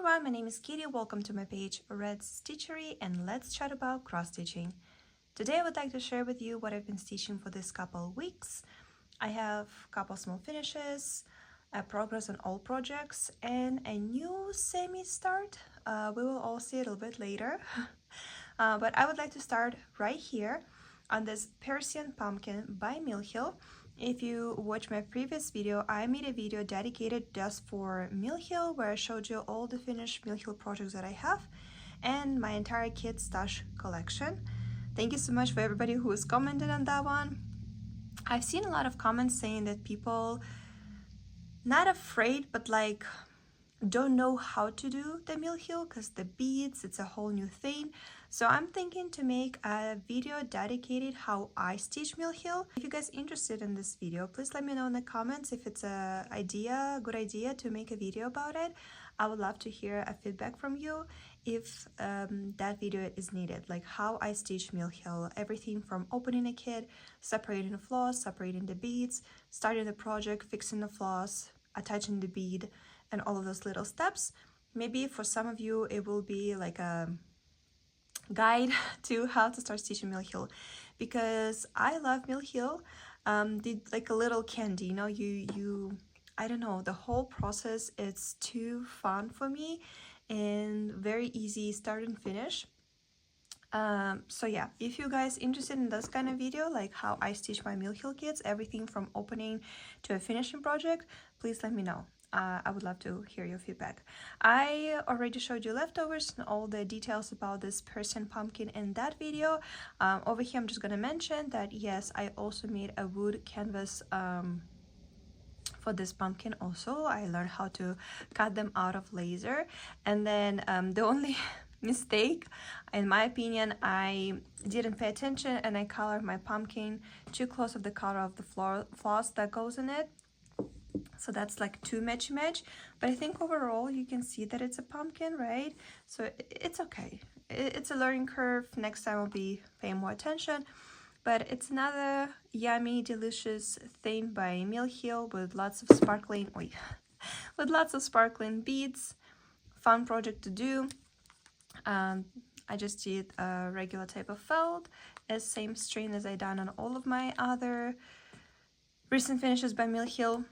everyone, my name is Katie. Welcome to my page Red Stitchery and let's chat about cross stitching. Today I would like to share with you what I've been stitching for this couple of weeks. I have a couple small finishes, a progress on all projects, and a new semi-start. We will all see it a little bit later. But I would like to start right here on this Persian pumpkin by Mill Hill. If you watch my previous video, I made a video dedicated just for Mill Hill where I showed you all the finished Mill Hill projects that I have and my entire kit stash collection. Thank you so much for everybody who has commented on that one. I've seen a lot of comments saying that people not afraid but like don't know how to do the Mill Hill because the beads, it's a whole new thing. So I'm thinking to make a video dedicated how I stitch Mill Hill. If you guys are interested in this video, please let me know in the comments if it's a good idea to make a video about it. I would love to hear a feedback from you if that video is needed, like how I stitch Mill Hill, everything from opening a kit, separating the floss, separating the beads, starting the project, fixing the floss, attaching the bead, and all of those little steps. Maybe for some of you it will be like a guide to how to start stitching Mill Hill, because I love Mill Hill. Did like a little candy, you know, I don't know, the whole process, it's too fun for me and very easy start and finish. So yeah, if you guys interested in this kind of video, like how I stitch my Mill Hill kits, everything from opening to a finishing project, please let me know. I would love to hear your feedback. I already showed you leftovers and all the details about this Persian pumpkin in that video. Over here I'm just gonna mention that yes, I also made a wood canvas for this pumpkin. Also I learned how to cut them out of laser, and then the only mistake in my opinion, I didn't pay attention and I colored my pumpkin too close of the color of the floss that goes in it. So that's like too matchy, but I think overall you can see that it's a pumpkin, right? So it's okay. It's a learning curve. Next time I'll be paying more attention. But it's another yummy, delicious thing by Mill Hill with lots of sparkling, with lots of sparkling beads. Fun project to do. I just did a regular type of felt, as same string as I done on all of my other recent finishes by Mill Hill.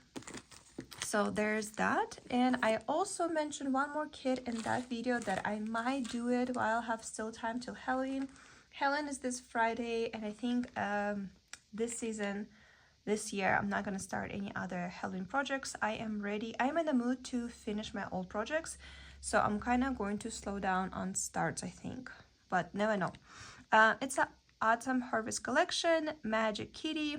So there's that. And I also mentioned one more kit in that video that I might do it while I have still time till Halloween. Halloween is this Friday, and I think this year I'm not gonna start any other Halloween projects. I am ready. I'm in the mood to finish my old projects, so I'm kind of going to slow down on starts, I think, but never know. It's an autumn harvest collection, Magic Kitty.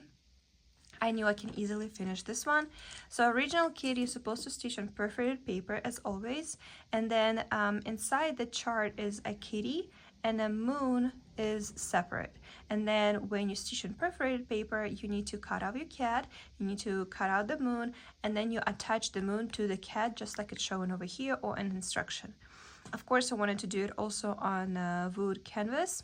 I knew I can easily finish this one. So original kit is supposed to stitch on perforated paper as always, and then inside the chart is a kitty and a moon is separate. And then when you stitch on perforated paper, you need to cut out your cat, you need to cut out the moon, and then you attach the moon to the cat just like it's shown over here or an instruction. Of course I wanted to do it also on wood canvas,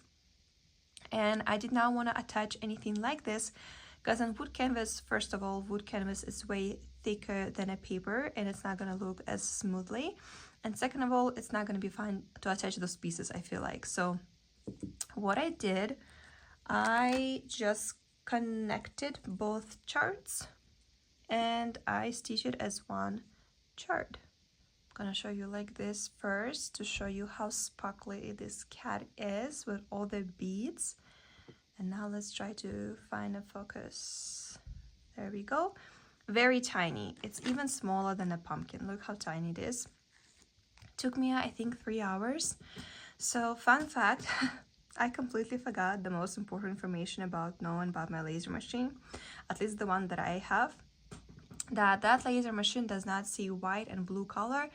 and I did not want to attach anything like this because on wood canvas, first of all, wood canvas is way thicker than a paper and it's not going to look as smoothly. And second of all, it's not going to be fun to attach those pieces, I feel like. So what I did, I just connected both charts and I stitched it as one chart. I'm going to show you like this first to show you how sparkly this cat is with all the beads. And now let's try to find a focus. There we go. Very tiny. It's even smaller than a pumpkin. Look how tiny it is. Took me, I think, 3 hours. So fun fact, I completely forgot the most important information about knowing about my laser machine, at least the one that I have, that laser machine does not see white and blue color.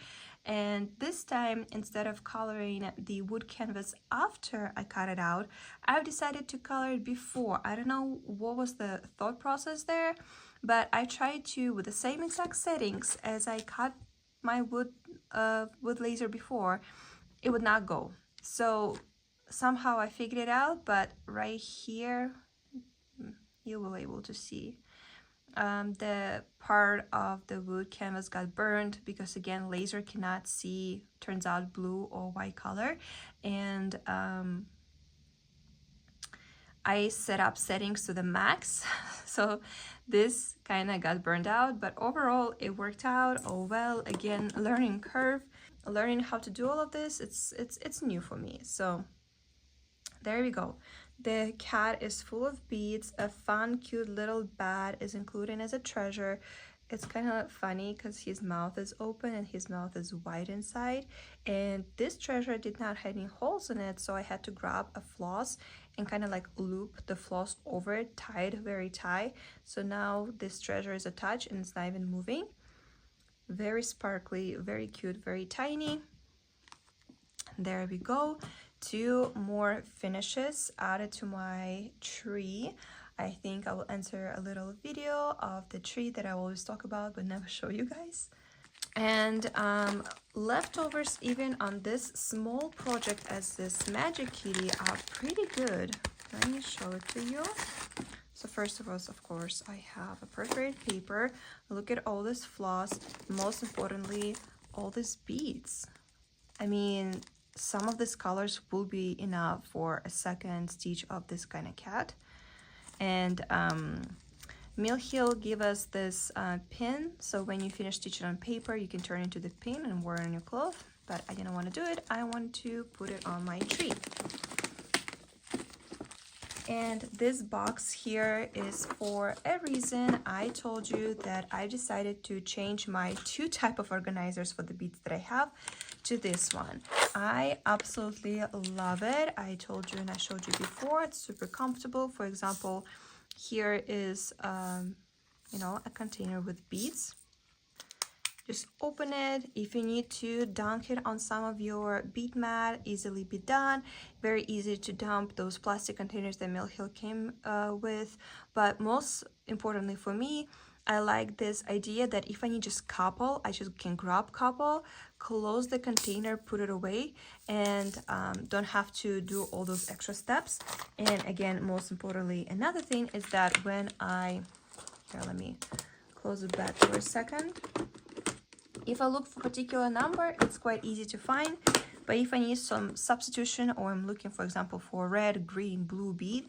And this time, instead of coloring the wood canvas after I cut it out, I've decided to color it before. I don't know what was the thought process there, but I tried to, with the same exact settings as I cut my wood laser before, it would not go. So somehow I figured it out, but right here, you will be able to see. The part of the wood canvas got burned because, again, laser cannot see, turns out, blue or white color. And I set up settings to the max, so this kind of got burned out, but overall it worked out. Oh well, again, learning curve, learning how to do all of this, it's new for me. So there we go. The cat is full of beads. A fun, cute little bat is included as a treasure. It's kind of funny because his mouth is open and his mouth is wide inside. And this treasure did not have any holes in it, so I had to grab a floss and kind of like loop the floss over it, tied very tight. So now this treasure is attached and it's not even moving. Very sparkly, very cute, very tiny. There we go. 2 more finishes added to my tree. I think I will enter a little video of the tree that I always talk about but never show you guys. And leftovers even on this small project as this magic kitty are pretty good. Let me show it to you. So first of all, of course, I have a perforated paper. Look at all this floss. Most importantly, all these beads. I mean, some of these colors will be enough for a second stitch of this kind of cat. And Mill Hill give us this pin, so when you finish stitching on paper, you can turn it into the pin and wear it on your cloth. But I didn't want to do it. I want to put it on my tree. And this box here is for a reason. I told you that I decided to change my 2 type of organizers for the beads that I have to this one. I absolutely love it. I told you and I showed you before, it's super comfortable. For example, here is you know, a container with beads. Just open it. If you need to dunk it on some of your bead mat, easily be done. Very easy to dump those plastic containers that Mill Hill came with. But most importantly for me, I like this idea that if I need just couple, I just can grab couple, close the container, put it away, and don't have to do all those extra steps. And again, most importantly, another thing is that when here, let me close it back for a second. If I look for a particular number, it's quite easy to find. But if I need some substitution, or I'm looking, for example, for red, green, blue bead,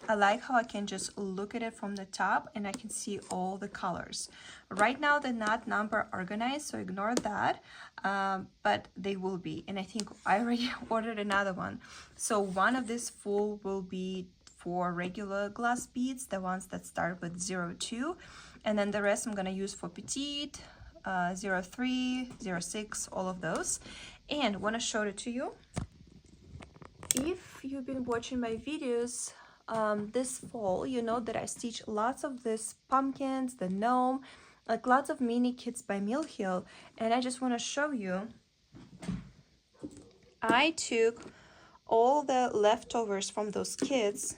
I like how I can just look at it from the top and I can see all the colors. Right now, they're not number organized, so ignore that, but they will be. And I think I already ordered another one. So one of this full will be for regular glass beads, the ones that start with 02. And then the rest I'm going to use for petite, 03, 06, all of those. And when I showed it to you, if you've been watching my videos this fall, you know that I stitch lots of these pumpkins, the gnome, like lots of mini kits by Mill Hill. And I just want to show you, I took all the leftovers from those kits.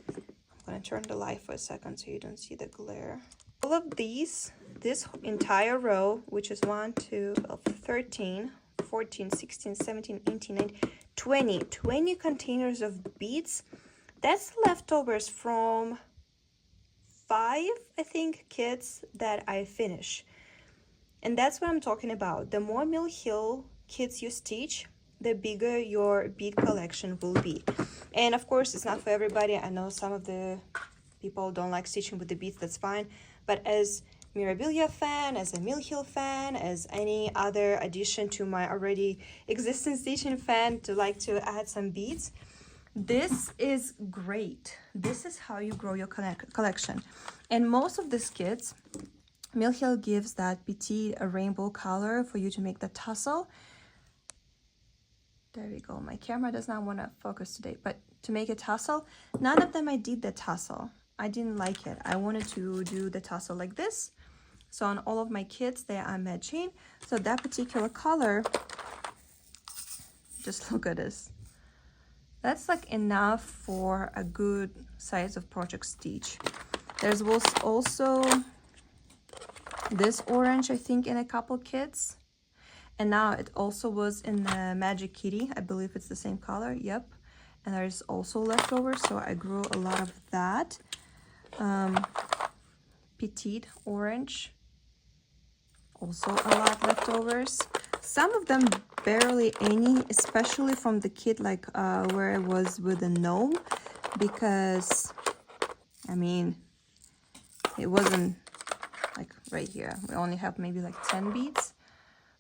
I'm going to turn the light for a second so you don't see the glare. All of these, this entire row, which is 1, 2, 13, 14, 16, 17, 18, 19, 20 containers of beads. That's leftovers from 5, I think, kits that I finish. And that's what I'm talking about. The more Mill Hill kits you stitch, the bigger your bead collection will be. And of course, it's not for everybody. I know some of the people don't like stitching with the beads, that's fine. But as Mirabilia fan, as a Mill Hill fan, as any other addition to my already existing stitching fan to like to add some beads, this is great. This is how you grow your collection. And most of these kits, Mill Hill gives that petite a rainbow color for you to make the tassel. There we go. My camera does not want to focus today, but to make a tassel, none of them I did the tassel. I didn't like it. I wanted to do the tassel like this. So on all of my kits, they are matching. So that particular color, just look at this. That's like enough for a good size of project stitch. There's also this orange, I think, in a couple kits. And now it also was in the Magic Kitty. I believe it's the same color. Yep. And there's also leftovers, so I grew a lot of that. petite orange, also a lot leftovers. Some of them barely any, especially from the kit like where I was with the gnome, because I mean it wasn't like right here. We only have maybe like 10 beads,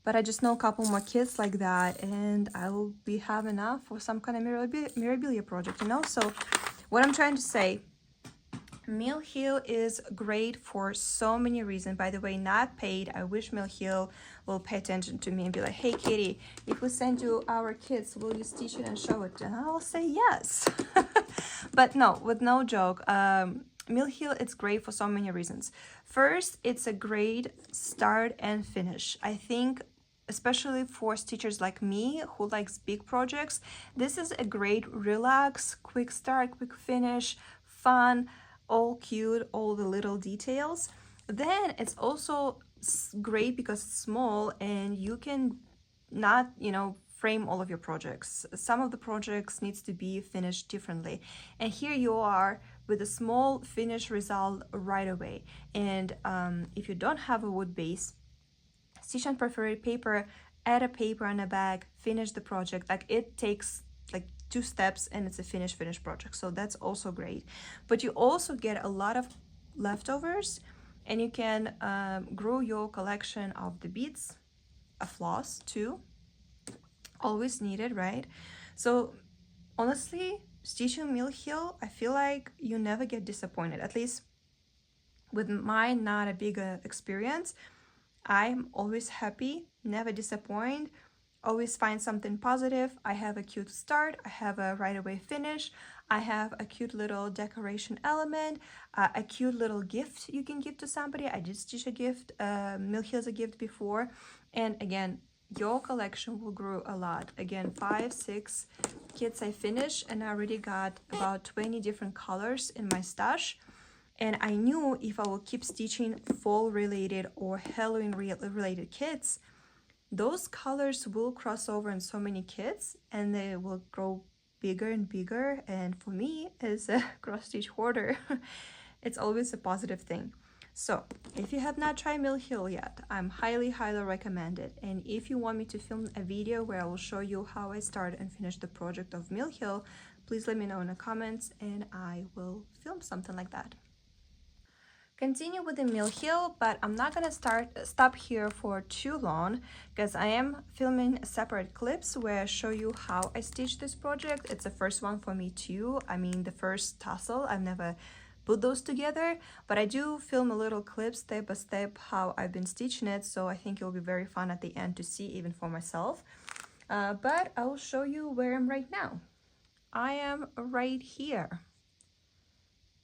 but I just know a couple more kits like that, and I will be have enough for some kind of mirabilia project, you know. So what I'm trying to say, Mill Hill is great for so many reasons. By the way, not paid. I wish Mill Hill will pay attention to me and be like, hey Katie, if we send you our kits, will you stitch it and show it? And I'll say yes. But no, with no joke, Mill Hill, it's great for so many reasons. First, it's a great start and finish. I think especially for stitchers like me who likes big projects, this is a great relax, quick start, quick finish, fun, all cute, all the little details. Then it's also great because it's small and you can not, you know, frame all of your projects. Some of the projects needs to be finished differently, and here you are with a small finished result right away. And if you don't have a wood base, stitch on perforated paper, add a paper on a bag, finish the project. Like it takes like 2 steps and it's a finished project. So that's also great. But you also get a lot of leftovers, and you can grow your collection of the beads, a floss too, always needed, right? So honestly, stitching Mill Hill, I feel like you never get disappointed. At least with my not a big experience, I'm always happy, never disappoint, always find something positive. I have a cute start, I have a right away finish, I have a cute little decoration element, a cute little gift you can give to somebody. I did stitch a gift, Mill Hill's a gift before, and again, your collection will grow a lot. Again, 5, 6 kits I finished, and I already got about 20 different colors in my stash. And I knew if I will keep stitching fall related or Halloween related kits, those colors will cross over in so many kits and they will grow bigger and bigger. And for me, as a cross stitch hoarder, it's always a positive thing. So if you have not tried Mill Hill yet, I'm highly recommend it. And if you want me to film a video where I will show you how I start and finish the project of Mill Hill, please let me know in the comments and I will film something like that. Continue with the Mill Hill, but I'm not gonna stop here for too long because I am filming separate clips where I show you how I stitch this project. It's the first one for me too. I mean, the first tassel, I've never put those together, but I do film a little clip step by step how I've been stitching it, so I think it'll be very fun at the end to see even for myself. But I will show you where I'm right now. I am right here.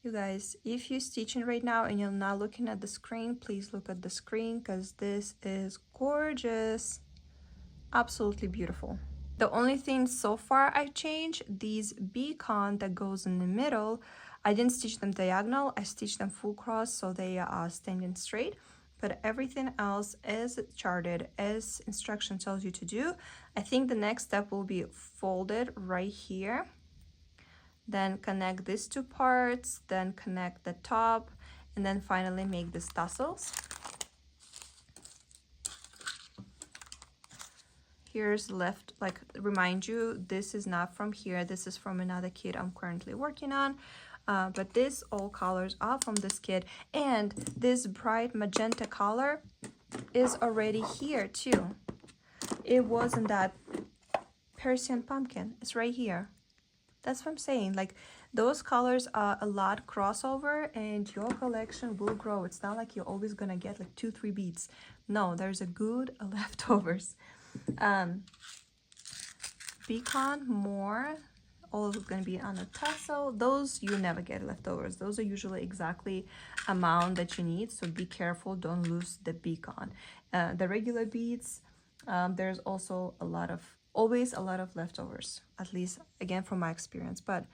You guys, if you're stitching right now and you're not looking at the screen, please look at the screen because this is gorgeous. Absolutely beautiful. The only thing so far I changed, these beacon that goes in the middle, I didn't stitch them diagonal, I stitched them full cross so they are standing straight, but everything else is charted as instruction tells you to do. I think the next step will be folded right here, then connect these 2 parts, then connect the top, and then finally make these tassels. Here's left, like, remind you, this is not from here, this is from another kit I'm currently working on. But this all colors are from this kit, and this bright magenta color is already here too. It wasn't that Persian pumpkin, it's right here. That's what I'm saying, like those colors are a lot crossover and your collection will grow. It's not like you're always gonna get like 2-3 beads. No, there's a good leftovers. Pecan more, all is gonna be on a tassel. Those you never get leftovers. Those are usually exactly amount that you need, so be careful, don't lose the pecan. The regular beads, there's also always a lot of leftovers, at least again from my experience, but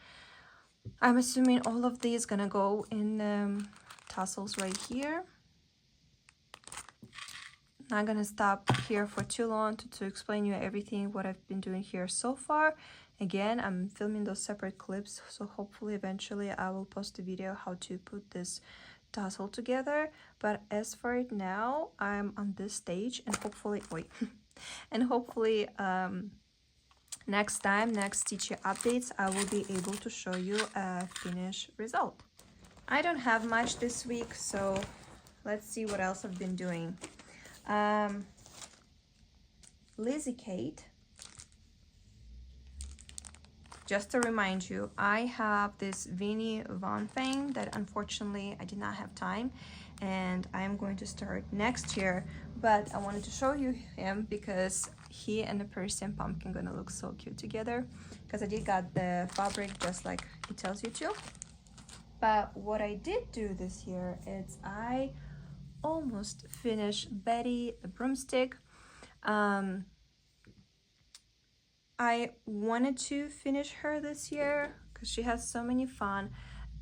I'm assuming all of these gonna go in tassels right here. Not gonna stop here for too long to explain you everything what I've been doing here so far. Again, I'm filming those separate clips, so hopefully eventually I will post a video how to put this tassel together, but as for it now, I'm on this stage, and hopefully, next stitchy updates, I will be able to show you a finished result. I don't have much this week, so let's see what else I've been doing. Lizzie Kate, just to remind you, I have this Vinnie Von thing that unfortunately I did not have time, and I am going to start next year, but I wanted to show you him because he and the Persian pumpkin gonna look so cute together, because I did got the fabric just like it tells you to. But what I did do this year is I almost finished Betty the Broomstick. I wanted to finish her this year because she has so many fun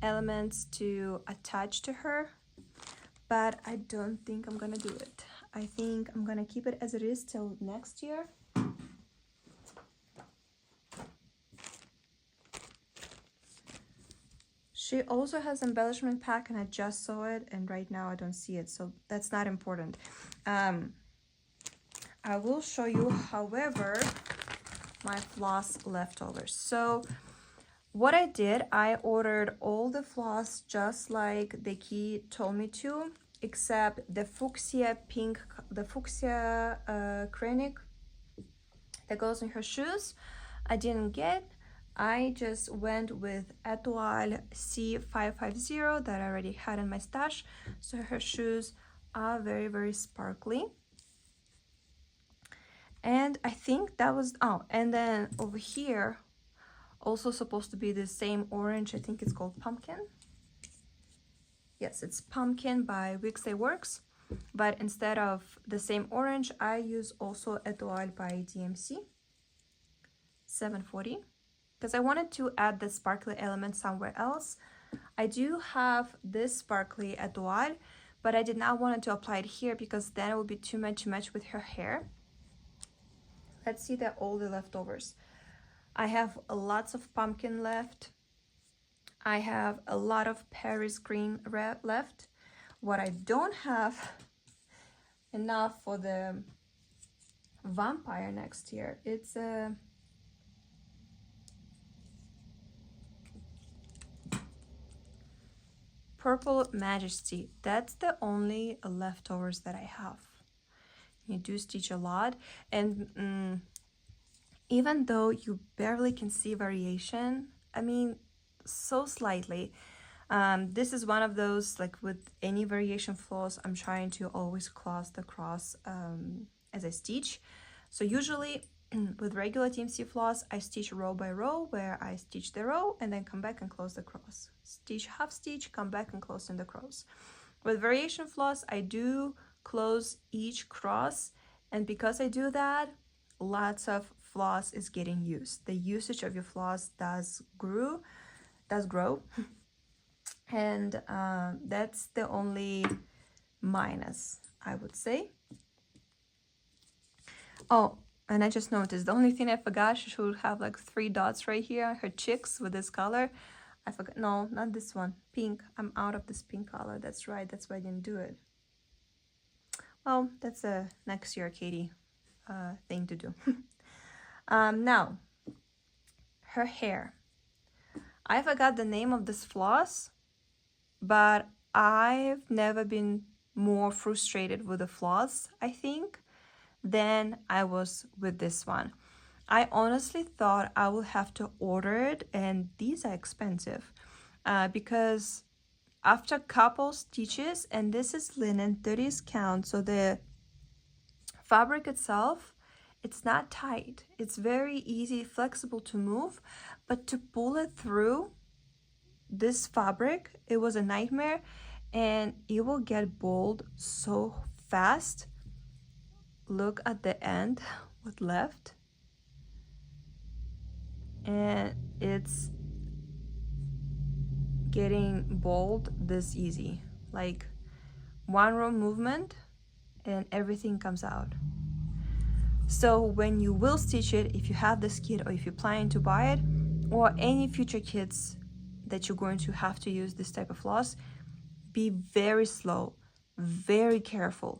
elements to attach to her, but I don't think I'm gonna do it. I think I'm gonna keep it as it is till next year. She also has embellishment pack, and I just saw it, and right now I don't see it, so that's not important. I will show you, however, my floss leftovers. So what I did, I ordered all the floss just like the key told me to, except the fuchsia pink, the fuchsia Krennic that goes in her shoes, I didn't get. I just went with Etoile C550 that I already had in my stash, so her shoes are very, very sparkly. And I think that was, oh, and then over here, also supposed to be the same orange, I think it's called Pumpkin. Yes, it's Pumpkin by Weekday Works, but instead of the same orange, I use also Etoile by DMC 740. Because I wanted to add the sparkly element somewhere else. I do have this sparkly Etoile, but I did not want to apply it here because then it would be too much to match with her hair. Let's see all the leftovers. I have lots of pumpkin left. I have a lot of Paris green left. What I don't have enough for the vampire next year, it's a Purple Majesty. That's the only leftovers that I have. You do stitch a lot, and even though you barely can see variation, I mean, so slightly, this is one of those, like with any variation floss, I'm trying to always close the cross as I stitch. So usually with regular DMC floss, I stitch row by row, where I stitch the row and then come back and close the cross. Stitch half stitch, come back and close in the cross. With variation floss, I do close each cross, and because I do that, lots of floss is getting used. The usage of your floss does grow, and that's the only minus, I would say. Oh, and I just noticed the only thing I forgot, she should have like 3 dots right here, her cheeks with this color. I forgot, no, not this one, pink. I'm out of this pink color, that's right, that's why I didn't do it. Well, that's a next year Katie thing to do. Now, her hair. I forgot the name of this floss, but I've never been more frustrated with a floss, I think, than I was with this one. I honestly thought I would have to order it, and these are expensive because after a couple stitches, and this is linen 30s count, so the fabric itself, it's not tight, it's very easy, flexible to move, but to pull it through this fabric, it was a nightmare, and it will get bold so fast. Look at the end, what's left, and it's getting bold this easy, like one row movement and everything comes out. So when you will stitch it, if you have this kit or if you're planning to buy it, or any future kits that you're going to have to use this type of floss, be very slow, very careful.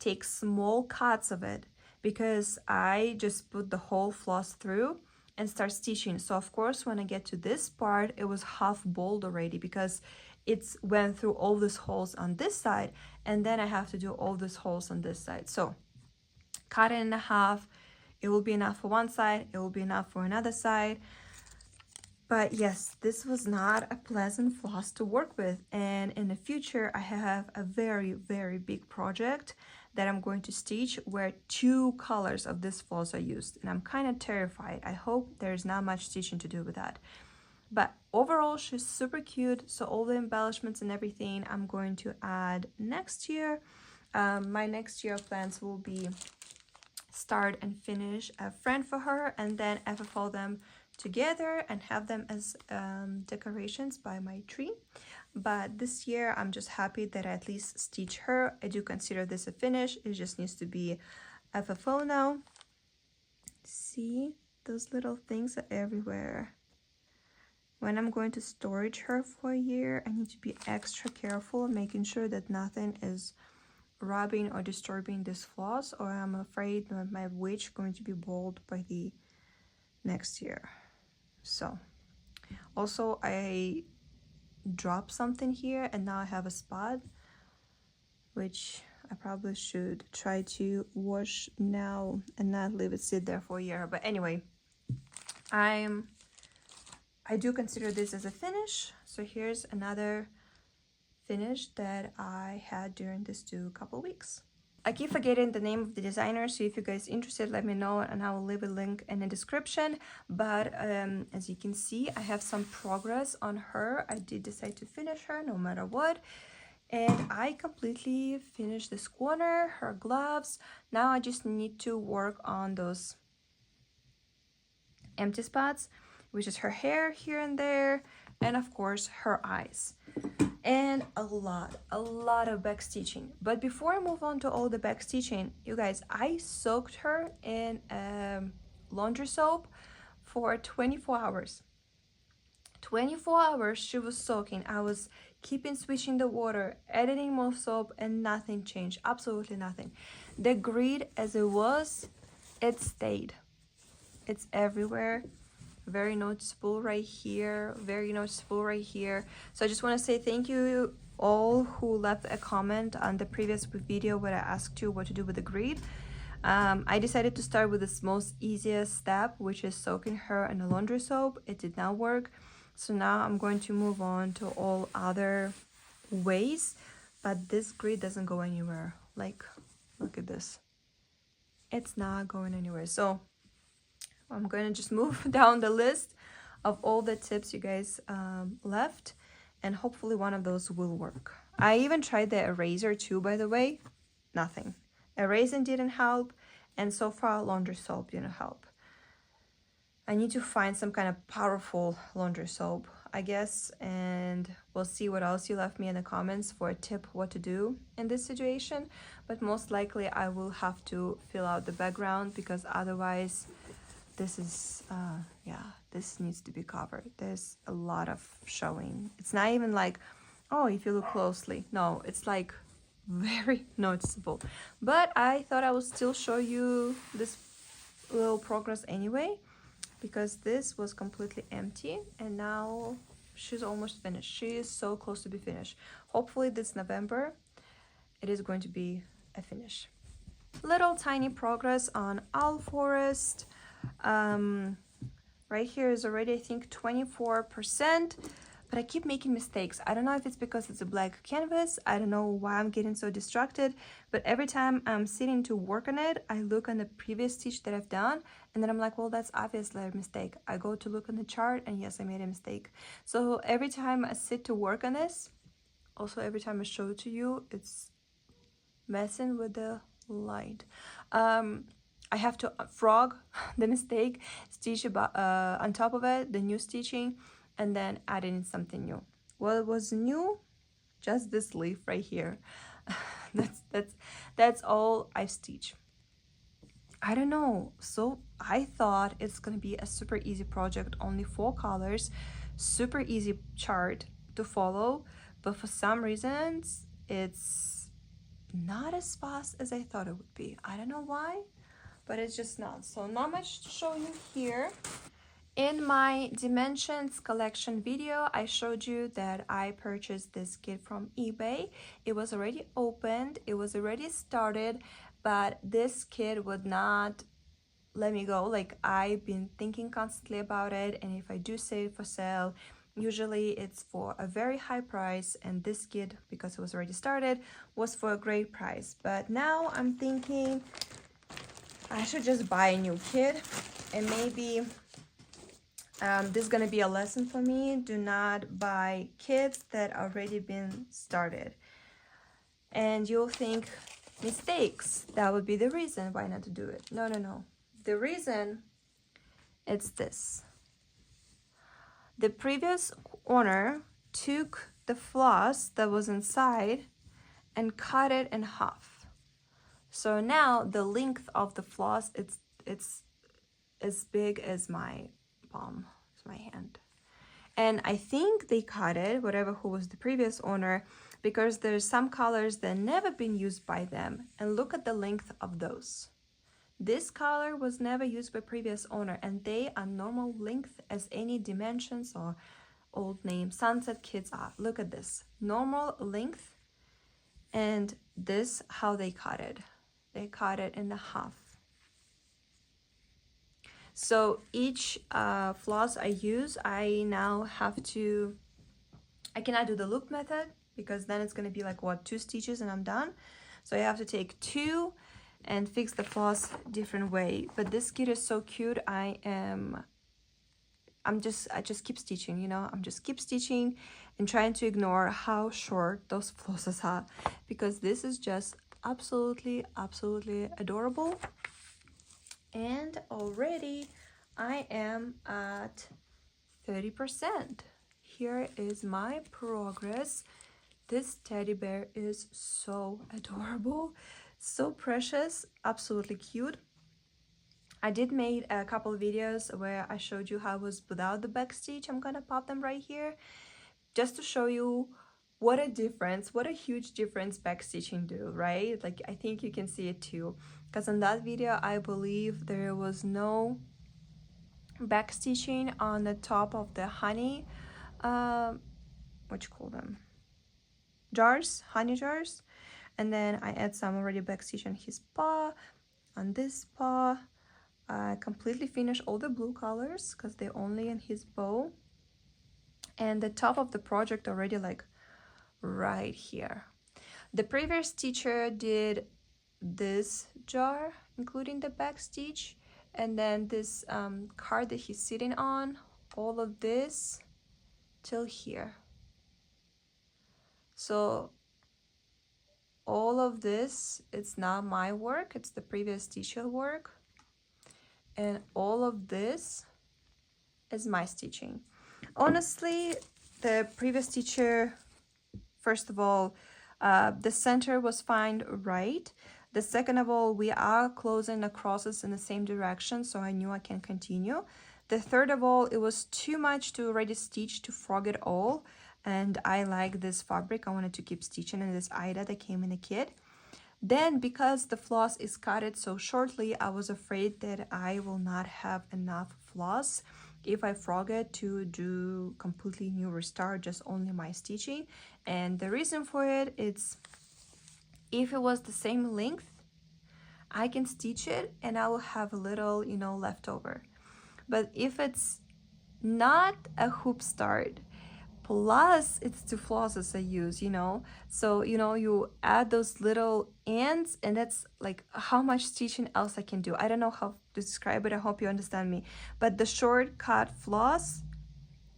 Take small cuts of it, because I just put the whole floss through and start stitching. So of course, when I get to this part, it was half bold already, because it's went through all these holes on this side, and then I have to do all these holes on this side. So cut it in half. It will be enough for one side, it will be enough for another side. But yes, this was not a pleasant floss to work with, and in the future I have a very, very big project that I'm going to stitch where 2 colors of this floss are used, and I'm kind of terrified. I hope there's not much stitching to do with that. But overall, she's super cute. So all the embellishments and everything I'm going to add next year. My next year plans will be start and finish a friend for her, and then FFO them together and have them as decorations by my tree. But this year I'm just happy that I at least stitch her. I do consider this a finish. It just needs to be FFO now. See, those little things are everywhere. When I'm going to storage her for a year, I need to be extra careful, making sure that nothing is rubbing or disturbing this floss, or I'm afraid that my witch is going to be bald by the next year. So also I dropped something here, and now I have a spot, which I probably should try to wash now and not leave it sit there for a year. But anyway, I do consider this as a finish. So here's another finish that I had during these couple weeks. I keep forgetting the name of the designer, so if you guys are interested, let me know, and I will leave a link in the description. But as you can see, I have some progress on her. I did decide to finish her no matter what, and I completely finished this corner, her gloves. Now I just need to work on those empty spots, which is her hair here and there, and of course her eyes, and a lot of back stitching. But before I move on to all the back stitching, you guys, I soaked her in laundry soap for 24 hours. 24 hours she was soaking. I was keeping switching the water, adding more soap, and nothing changed, absolutely nothing. The grid as it was, it stayed. It's everywhere. Very noticeable right here, very noticeable right here. So I just want to say thank you all who left a comment on the previous video where I asked you what to do with the grid. I decided to start with this most easiest step, which is soaking her in a laundry soap. It did not work, so now I'm going to move on to all other ways. But this grid doesn't go anywhere. Like, look at this, it's not going anywhere. So I'm going to just move down the list of all the tips you guys left, and hopefully one of those will work. I even tried the eraser too, by the way. Nothing. Erasing didn't help, and so far laundry soap didn't help. I need to find some kind of powerful laundry soap, I guess, and we'll see what else you left me in the comments for a tip what to do in this situation. But most likely I will have to fill out the background, because otherwise this is yeah, this needs to be covered. There's a lot of showing. It's not even like, oh, if you look closely, no, it's like very noticeable. But I thought I would still show you this little progress anyway, because this was completely empty, and now she's almost finished. She is so close to be finished. Hopefully this November it is going to be a finish. Little tiny progress on Owl Forest. Right here is already, I think, 24%, but I keep making mistakes. I don't know if it's because it's a black canvas. I don't know why I'm getting so distracted, but every time I'm sitting to work on it, I look on the previous stitch that I've done, and then I'm like, well, that's obviously a mistake. I go to look on the chart, and yes, I made a mistake. So every time I sit to work on this, also every time I show it to you, it's messing with the light. I have to frog the mistake, stitch about on top of it, the new stitching, and then add in something new. What was new? Just this leaf right here. That's all I've stitched. I don't know. So I thought it's gonna be a super easy project, only 4 colors, super easy chart to follow. but for some reasons it's not as fast as I thought it would be. I don't know why, but it's just not. So not much to show you here. In my Dimensions collection video, I showed you that I purchased this kit from eBay. It was already opened, it was already started, but this kit would not let me go. Like, I've been thinking constantly about it, and if I do see it for sale, usually it's for a very high price, and this kit, because it was already started, was for a great price. But now I'm thinking I should just buy a new kit, and maybe this is gonna be a lesson for me. Do not buy kits that already been started. And you'll think mistakes, that would be the reason why not to do it. No, no, no. The reason it's this. The previous owner took the floss that was inside and cut it in half. So now the length of the floss, it's as big as my palm, it's my hand. And I think they cut it, whatever who was the previous owner, because there's some colors that never been used by them. And look at the length of those. This color was never used by previous owner, and they are normal length as any Dimensions or old name Sunset kits are. Look at this, normal length, and this how they cut it. They cut it in half. So each floss I use, I now have to, I cannot do the loop method because then it's gonna be like what, 2 stitches and I'm done. So I have to take 2 and fix the floss different way. But this kit is so cute. I just keep stitching, you know, I'm just keep stitching and trying to ignore how short those flosses are, because this is just absolutely adorable. And already I am at 30%. Here is my progress. This teddy bear is so adorable, so precious, absolutely cute. I did make a couple of videos where I showed you how it was without the back stitch. I'm gonna pop them right here just to show you what a difference, what a huge difference back stitching do, right? Like, I think you can see it too, because in that video I believe there was no back stitching on the top of the honey what you call them, jars, honey jars. And then I add some already back stitch on his paw, on this paw. I completely finish all the blue colors because they're only in his bow, and the top of the project already like right here. The previous teacher did this jar including the back stitch, and then this card that he's sitting on, all of this till here. So all of this, it's not my work, it's the previous teacher work, and all of this is my stitching. Honestly, the previous teacher, first of all, the center was fine, right? The second of all, we are closing the crosses in the same direction, so I knew I can continue. The third of all, it was too much to already stitch to frog it all, and I like this fabric. I wanted to keep stitching in this Ida that came in the kit. Then, because the floss is cutted so shortly, I was afraid that I will not have enough floss if I frog it to do completely new restart, just only my stitching. And the reason for it, it's if it was the same length, I can stitch it and I will have a little, you know, leftover. But if it's not a hoop start, plus it's 2 flosses I use, you know, so, you know, you add those little ends, and that's like how much stitching else I can do. I don't know how to describe it, I hope you understand me. But the shortcut floss,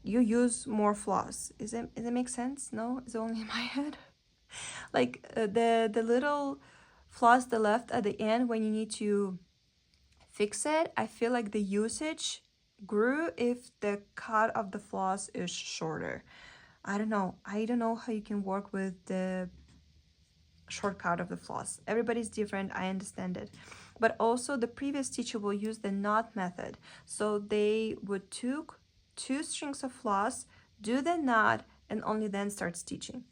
you use more floss. Does it make sense? No, it's only in my head. Like the little floss the left at the end when you need to fix it, I feel like the usage grew if the cut of the floss is shorter. I don't know how you can work with the shortcut of the floss. Everybody's different, I understand it. But also the previous teacher will use the knot method, so they would took 2 strings of floss, do the knot, and only then start stitching.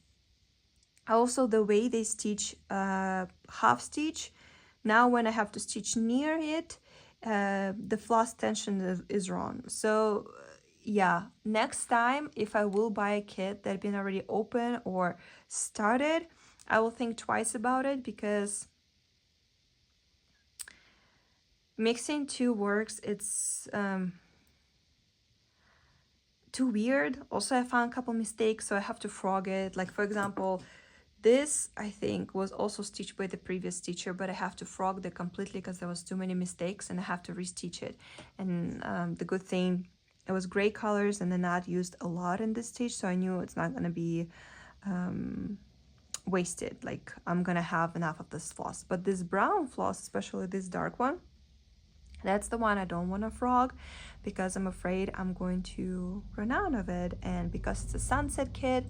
Also, the way they stitch half stitch, now when I have to stitch near it, the floss tension is wrong. So yeah, next time if I will buy a kit that's been already open or started, I will think twice about it, because mixing two works, it's too weird. Also, I found a couple mistakes, so I have to frog it. Like, for example, this I think was also stitched by the previous stitcher, but I have to frog it completely because there was too many mistakes and I have to restitch it. And the good thing, it was gray colors and they're not used a lot in this stitch, so I knew it's not gonna be wasted. Like, I'm gonna have enough of this floss. But this brown floss, especially this dark one, that's the one I don't want to frog, because I'm afraid I'm going to run out of it. And because it's a sunset kit,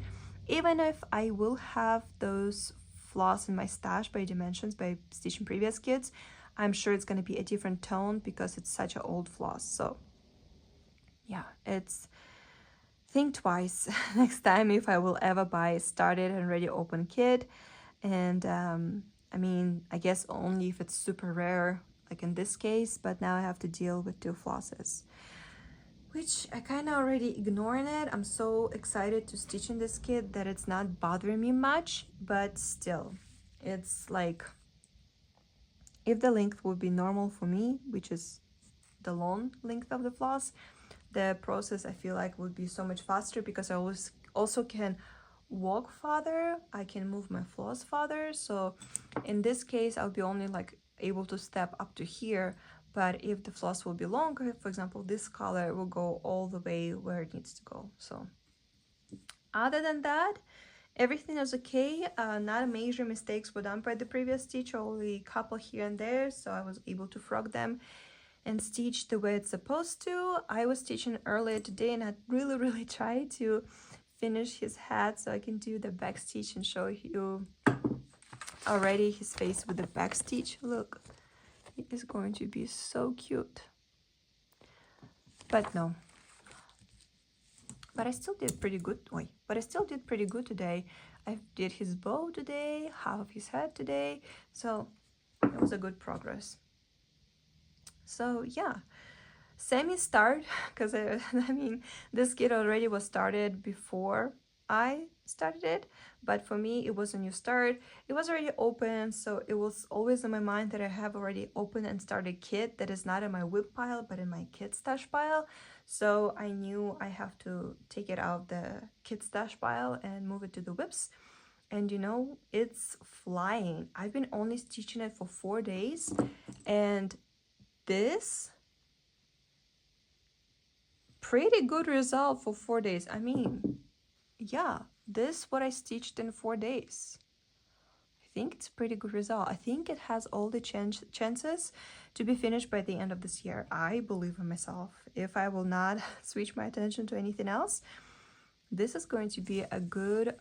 even if I will have those floss in my stash by dimensions by stitching previous kits, I'm sure it's going to be a different tone because it's such an old floss. So yeah, it's think twice next time if I will ever buy a started and ready open kit. And I mean, I guess only if it's super rare, like in this case, but now I have to deal with two flosses, which I kind of already ignoring it. I'm so excited to stitch in this kit that it's not bothering me much, but still, it's like, if the length would be normal for me, which is the long length of the floss, the process I feel like would be so much faster, because I also can walk farther, I can move my floss farther. So in this case I'll be only like able to step up to here, but if the floss will be longer, for example this color will go all the way where it needs to go. So other than that, everything is okay. Not major mistakes were done by the previous stitch, only a couple here and there, so I was able to frog them and stitch the way it's supposed to. I was stitching earlier today and I really tried to finish his hat so I can do the back stitch and show you already his face with the back stitch. Look, it is going to be so cute. But no. But I still did pretty good. But I still did pretty good today. I did his bow today, half of his head today. So it was a good progress. So yeah, semi-start, because I mean, this kit already was started before I started it, but for me it was a new start. It was already open, so it was always in my mind that I have already opened and started kit that is not in my whip pile but in my kit stash pile. So I knew I have to take it out of the kit stash pile and move it to the whips. And you know, it's flying. I've been only stitching it for 4 days, and this pretty good result for 4 days. I mean, yeah, this what I stitched in 4 days. I think it's a pretty good result. I think it has all the chances to be finished by the end of this year. I believe in myself. If I will not switch my attention to anything else, this is going to be a good,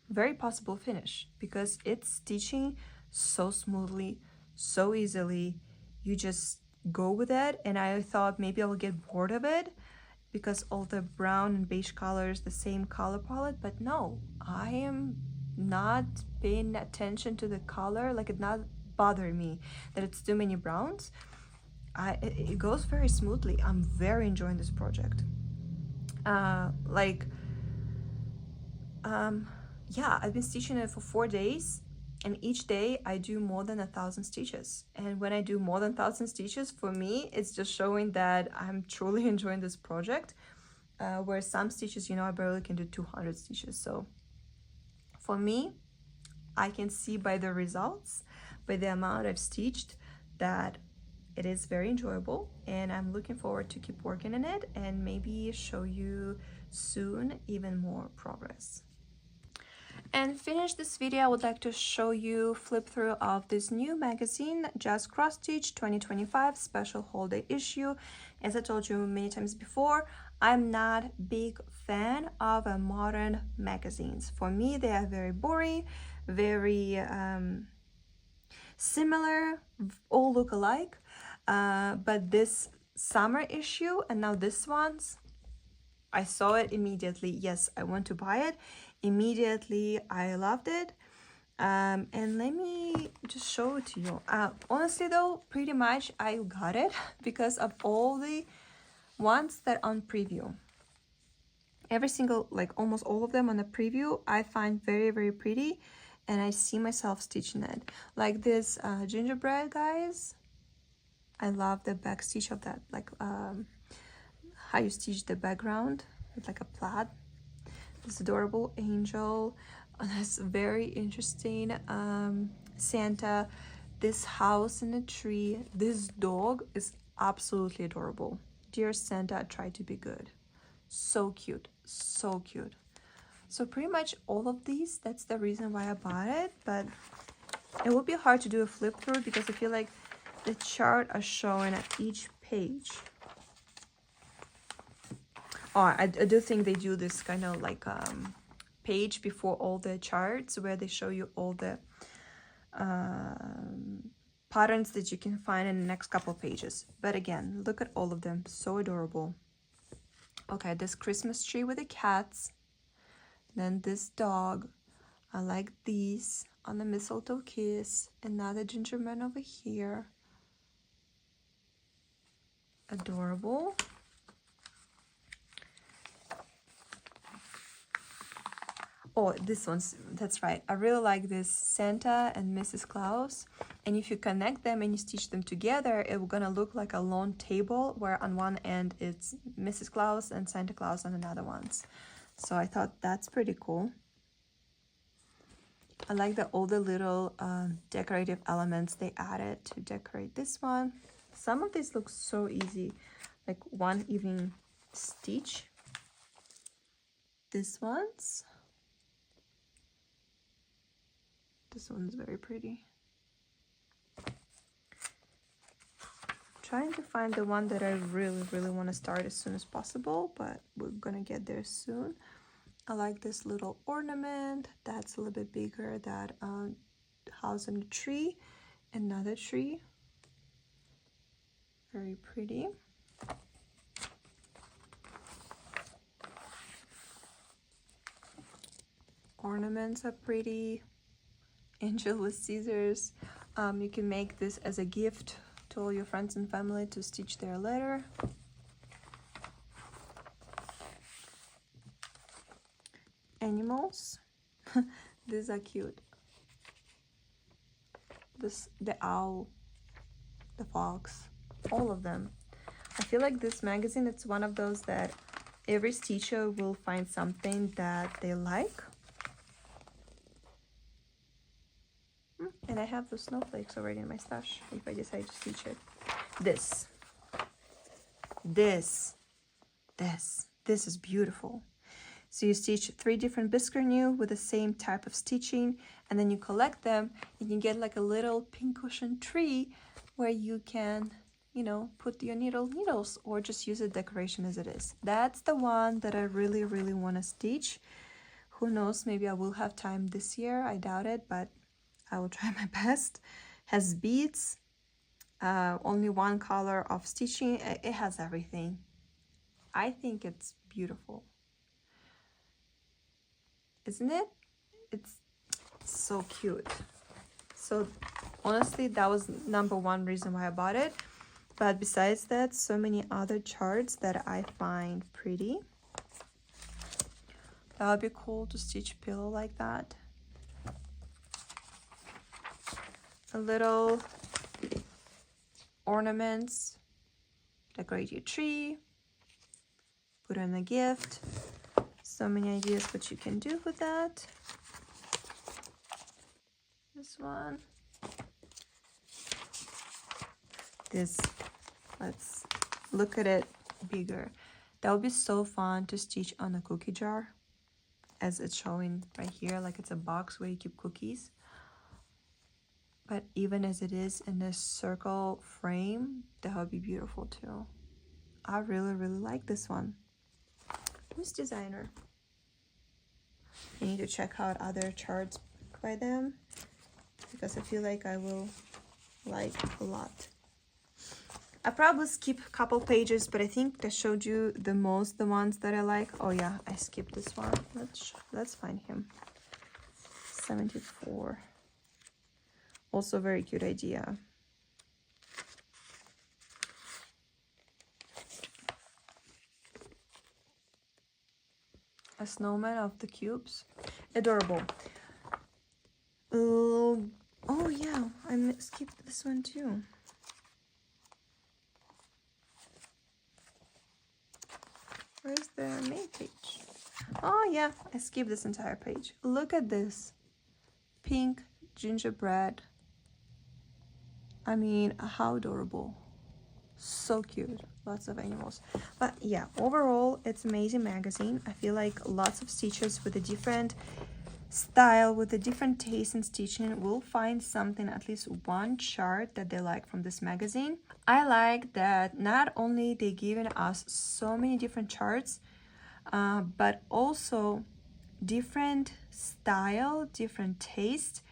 very possible finish, because it's stitching so smoothly, so easily. You just go with it, and I thought maybe I will get bored of it because all the brown and beige colors, the same color palette, but no, I am not paying attention to the color. Like, it not bothering me that it's too many browns. It goes very smoothly. I'm very enjoying this project. Yeah, I've been stitching it for 4 days, and each day I do more than 1,000 stitches. And when I do more than 1,000 stitches, for me, it's just showing that I'm truly enjoying this project. Where some stitches, you know, I barely can do 200 stitches. So for me, I can see by the results, by the amount I've stitched, that it is very enjoyable, and I'm looking forward to keep working on it and maybe show you soon even more progress. And finish this video, I would like to show you flip through of this new magazine, Just Cross Stitch 2025 special holiday issue. As I told you many times before, I'm not a big fan of modern magazines. For me, they are very boring, very similar, all look alike. But this summer issue and now this one's, I saw it immediately. Yes, I want to buy it. immediately I loved it. And let me just show it to you. Honestly though, pretty much I got it because of all the ones that on preview. Every single, like almost all of them on the preview, I find very, very pretty, and I see myself stitching it. Like this gingerbread, guys. I love the back stitch of that, like how you stitch the background with like a plaid. This adorable angel. That's very interesting. Santa. This house in a tree. This dog is absolutely adorable. Dear Santa, try to be good. So cute, so cute. So pretty much all of these, that's the reason why I bought it, but it would be hard to do a flip through because I feel like the chart are showing at each page. Oh, I do think they do this kind of like page before all the charts where they show you all the patterns that you can find in the next couple pages. But again, look at all of them, so adorable. Okay, this Christmas tree with the cats, then this dog. I like these on the mistletoe kiss, another gingerbread over here, adorable. Oh, this one's, that's right, I really like this Santa and Mrs. Claus, and if you connect them and you stitch them together, it's gonna look like a long table where on one end it's Mrs. Claus and Santa Claus on another ones. So I thought that's pretty cool. I like all the little decorative elements they added to decorate this one. Some of these look so easy, like one even stitch. This one's very pretty. Trying to find the one that I really want to start as soon as possible, but we're gonna get there soon. I like this little ornament that's a little bit bigger, that house on a tree, another tree, very pretty. Ornaments are pretty. Angel with scissors. You can make this as a gift to all your friends and family to stitch their letter. Animals. These are cute. The owl, the fox, all of them. I feel like this magazine, it's one of those that every stitcher will find something that they like. And I have the snowflakes already in my stash if I decide to stitch it. This is beautiful. So you stitch 3 different biscuit new with the same type of stitching, and then you collect them and you get like a little pincushion tree where you can, you know, put your needles or just use a decoration as it is. That's the one that I really want to stitch. Who knows, maybe I will have time this year. I doubt it, but I will try my best. Has beads, only one color of stitching. It has everything. I think it's beautiful. Isn't it? It's so cute. So honestly, that was #1 reason why I bought it. But besides that, so many other charts that I find pretty. That would be cool to stitch a pillow like that. A little ornaments, decorate your tree, put in a gift. So many ideas what you can do with that. This one. This, let's look at it bigger. That would be so fun to stitch on a cookie jar, as it's showing right here, like it's a box where you keep cookies. But even as it is in this circle frame, that would be beautiful too. I really like this one. Who's designer? I need to check out other charts by them because I feel like I will like a lot. I probably skip a couple pages, but I think I showed you the ones that I like. Oh yeah, I skipped this one. Let's find him. 74. Also very cute idea. A snowman of the cubes. Adorable. Oh yeah, I skipped this one too. Where's the main page? Oh yeah, I skipped this entire page. Look at this. Pink gingerbread. I mean, how adorable. So cute. Lots of animals. But yeah, overall, it's amazing magazine. I feel like lots of stitchers with a different style, with a different taste in stitching will find something, at least one chart that they like from this magazine. I like that not only they given us so many different charts, but also different style, different taste.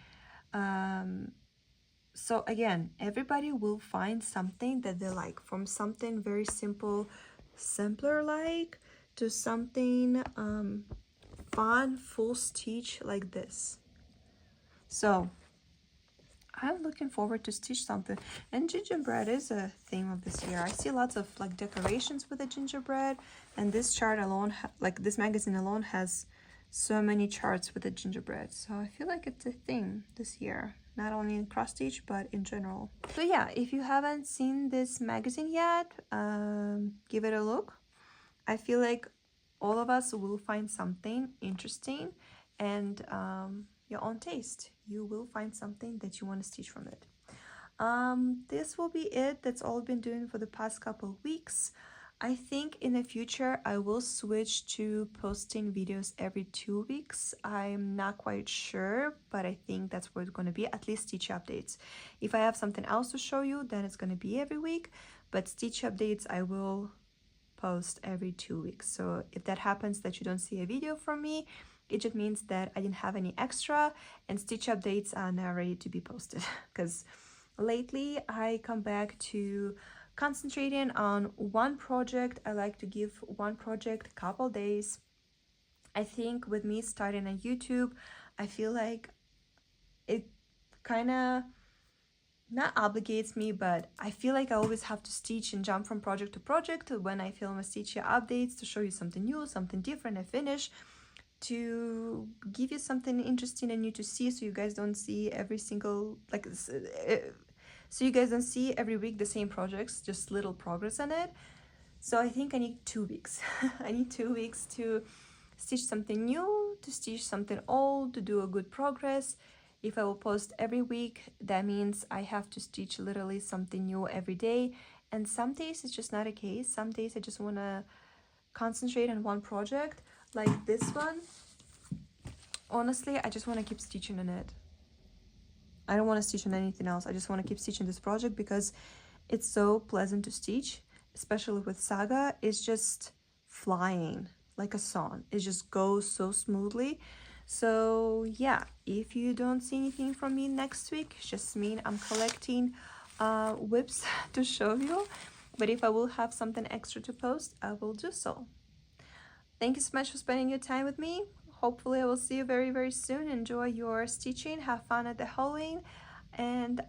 So again, everybody will find something that they like, from something very simple, simpler like, to something fun, full stitch like this. So I'm looking forward to stitch something. And gingerbread is a theme of this year. I see lots of like decorations with the gingerbread, and this chart alone, like this magazine alone, has so many charts with the gingerbread. So I feel like it's a thing this year, not only in cross stitch but in general. So yeah, if you haven't seen this magazine yet, give it a look. I feel like all of us will find something interesting, and your own taste. You will find something that you want to stitch from it. This will be it. That's all I've been doing for the past couple weeks. I think in the future I will switch to posting videos every 2 weeks. I'm not quite sure, but I think that's what it's going to be, at least stitch updates. If I have something else to show you, then it's going to be every week, but stitch updates I will post every 2 weeks. So if that happens that you don't see a video from me, it just means that I didn't have any extra, and stitch updates are now ready to be posted. Because lately I come back to concentrating on one project. I like to give one project a couple days. I think with me starting on YouTube, I feel like it kind of not obligates me, but I feel like I always have to stitch and jump from project to project when I film a stitch updates to show you something new, something different I finish, to give you something interesting and new to see, so you guys don't see every single, like, so you guys don't see every week the same projects, just little progress on it. So I think I need 2 weeks. I need 2 weeks to stitch something new, to stitch something old, to do a good progress. If I will post every week, that means I have to stitch literally something new every day. And some days it's just not a case. Some days I just want to concentrate on one project, like this one. Honestly, I just want to keep stitching on it. I don't want to stitch on anything else. I just want to keep stitching this project because it's so pleasant to stitch, especially with Saga. It's just flying like a song. It just goes so smoothly. So yeah, if you don't see anything from me next week, it just mean I'm collecting whips to show you. But if I will have something extra to post, I will do so. Thank you so much for spending your time with me. Hopefully I will see you very, very soon. Enjoy your stitching, have fun at the Halloween, and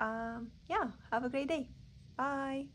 yeah, have a great day. Bye.